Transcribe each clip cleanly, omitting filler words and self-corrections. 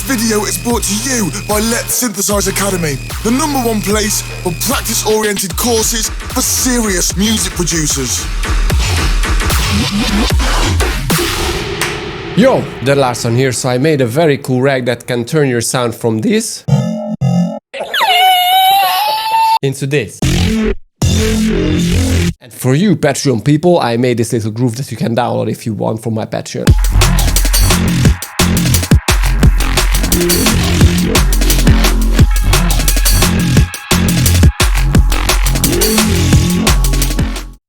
video is brought to you by Letsynthesize Academy, the #1 place for practice-oriented courses for serious music producers. Yo, the Larson here. So I made a very cool rack that can turn your sound from this into this. And for you Patreon people, I made this little groove that you can download if you want from my Patreon.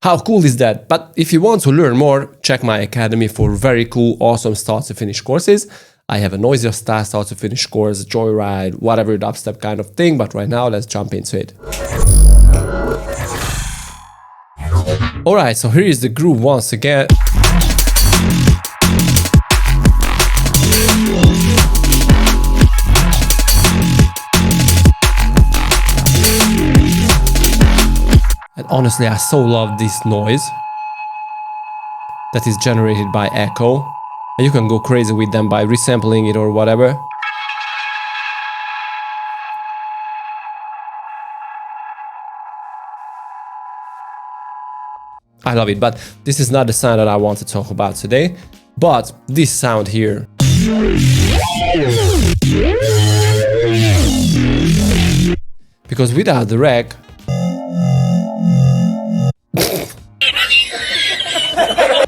How cool is that? But if you want to learn more, check my academy for very cool, awesome start to finish courses. I have a noisier style start to finish course, joyride, whatever dubstep kind of thing, but right now let's jump into it. Alright, so here is the groove once again. And honestly, I so love this noise that is generated by echo. And you can go crazy with them by resampling it or whatever. I love it, but this is not the sound that I want to talk about today. But this sound here. Because without the rack,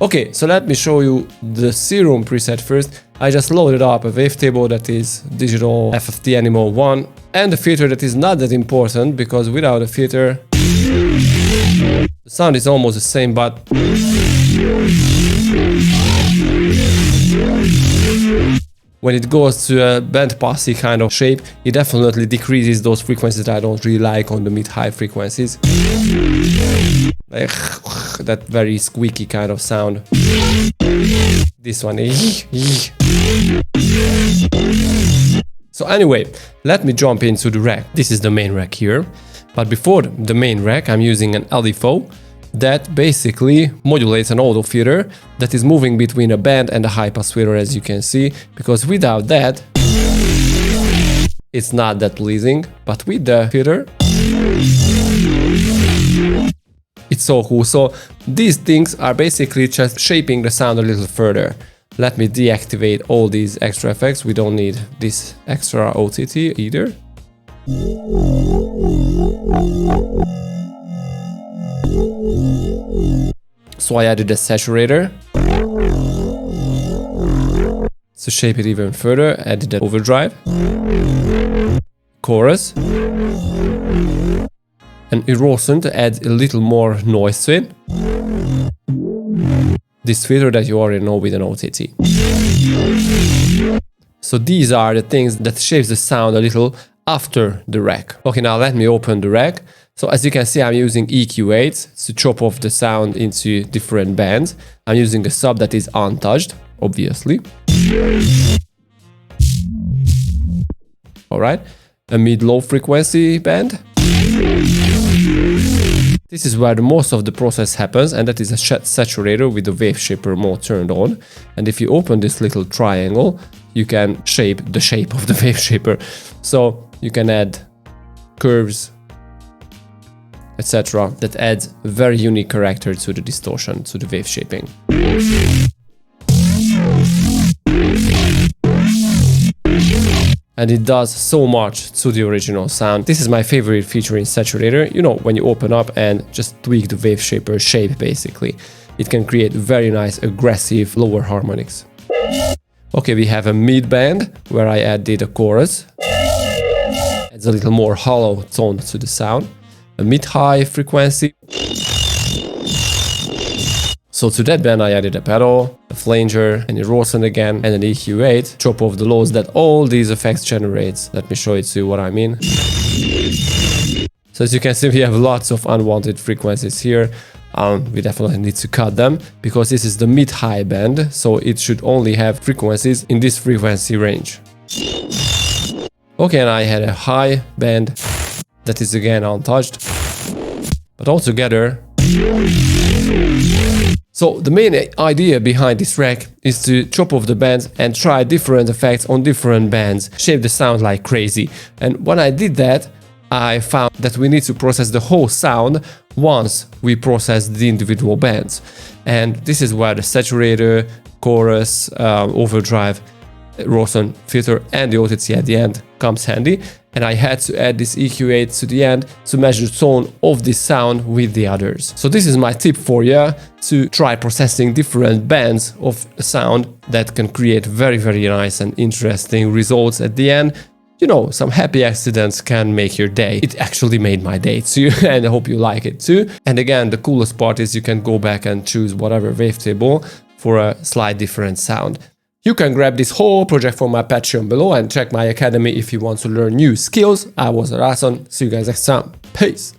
okay, so let me show you the Serum preset first. I just loaded up a wavetable that is digital FFT Animal 1 and a filter that is not that important because without a filter the sound is almost the same, but when it goes to a bandpassy kind of shape, it definitely decreases those frequencies that I don't really like on the mid-high frequencies. Like that very squeaky kind of sound. This one. So anyway, let me jump into the rack. This is the main rack here. But before the main rack, I'm using an LFO that basically modulates an auto filter that is moving between a band and a high pass filter, as you can see, because without that, it's not that pleasing. But with the filter, it's so cool. So these things are basically just shaping the sound a little further. Let me deactivate all these extra effects. We don't need this extra OTT either. So I added a saturator to shape it even further. Added an overdrive, chorus, and erosion to add a little more noise to it. This filter that you already know with an OTT. So these are the things that shapes the sound a little after the rack. Okay, now let me open the rack. So as you can see, I'm using EQ8 to chop off the sound into different bands. I'm using the sub that is untouched, obviously. Alright, a mid-low frequency band. This is where the most of the process happens, and that is a saturator with the wave shaper mode turned on. And if you open this little triangle, you can shape the shape of the wave shaper. So you can add curves, etc. that adds a very unique character to the distortion, to the wave shaping. And it does so much to the original sound. This is my favorite feature in saturator. You know, when you open up and just tweak the wave shaper shape, basically. It can create very nice, aggressive, lower harmonics. Okay, we have a mid band where I added a chorus. Adds a little more hollow tone to the sound. A mid-high frequency. So to that band I added a pedal, a flanger, an erosion again, and an EQ8. Chop off the lows that all these effects generates. Let me show it to you what I mean. So as you can see, we have lots of unwanted frequencies here. We definitely need to cut them because this is the mid-high band, so it should only have frequencies in this frequency range. Okay, and I had a high band that is again untouched, but altogether So the main idea behind this track is to chop off the bands and try different effects on different bands, shape the sound like crazy. And when I did that, I found that we need to process the whole sound once we process the individual bands. And this is where the saturator, chorus, overdrive, Rawson filter and the OTT at the end comes handy. And I had to add this EQ8 to the end to match the tone of this sound with the others. So this is my tip for you, to try processing different bands of sound that can create very, very nice and interesting results at the end. You know, some happy accidents can make your day. It actually made my day too, and I hope you like it too. And again, the coolest part is you can go back and choose whatever wavetable for a slight different sound. You can grab this whole project from my Patreon below and check my academy if you want to learn new skills. I was Risitas. See you guys next time. Peace!